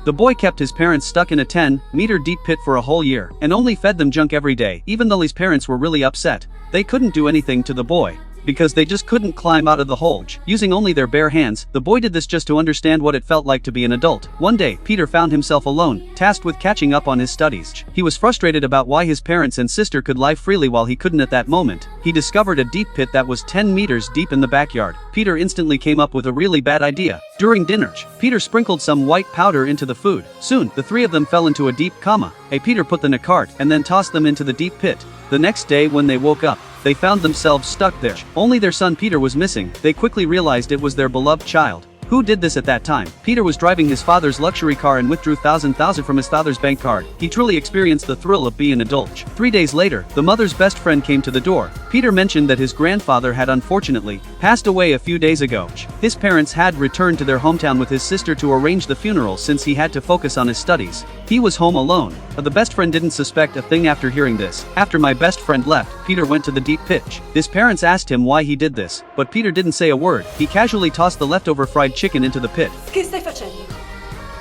The boy kept his parents stuck in a 10-meter deep pit for a whole year, and only fed them junk every day. Even though his parents were really upset, they couldn't do anything to the boy, because they just couldn't climb out of the hole. Using only their bare hands, the boy did this just to understand what it felt like to be an adult. One day, Peter found himself alone, tasked with catching up on his studies. He was frustrated about why his parents and sister could lie freely while he couldn't. At that moment, he discovered a deep pit that was 10 meters deep in the backyard. Peter instantly came up with a really bad idea. During dinner, Peter sprinkled some white powder into the food. Soon, the three of them fell into a deep coma. Peter put them in a cart and then tossed them into the deep pit. The next day when they woke up, they found themselves stuck there. Only their son Peter was missing. They quickly realized it was their beloved child. Who did this at that time? Peter was driving his father's luxury car and withdrew thousand from his father's bank card. He truly experienced the thrill of being an adult. 3 days later, the mother's best friend came to the door. Peter mentioned that his grandfather had unfortunately passed away a few days ago. His parents had returned to their hometown with his sister to arrange the funeral since he had to focus on his studies. He was home alone. The best friend didn't suspect a thing after hearing this. After my best friend left, Peter went to the deep pit. His parents asked him why he did this, but Peter didn't say a word. He casually tossed the leftover fried chicken into the pit. Che stai facendo?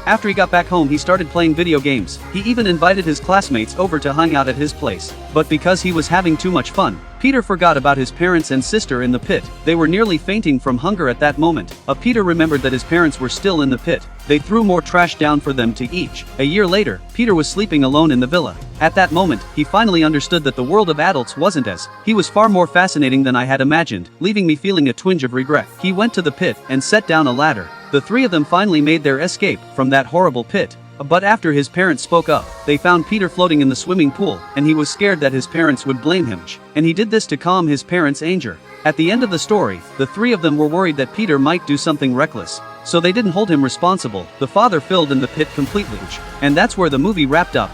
After he got back home, he started playing video games. He even invited his classmates over to hang out at his place. But because he was having too much fun, Peter forgot about his parents and sister in the pit. They were nearly fainting from hunger at that moment. Peter remembered that his parents were still in the pit. They threw more trash down for them to eat. A year later, Peter was sleeping alone in the villa. At that moment, he finally understood that the world of adults wasn't as he was far more fascinating than I had imagined, leaving me feeling a twinge of regret. He went to the pit and set down a ladder. The three of them finally made their escape from that horrible pit. But after his parents spoke up, they found Peter floating in the swimming pool, and he was scared that his parents would blame him. And he did this to calm his parents' anger. At the end of the story, the three of them were worried that Peter might do something reckless, so they didn't hold him responsible. The father filled in the pit completely. And that's where the movie wrapped up.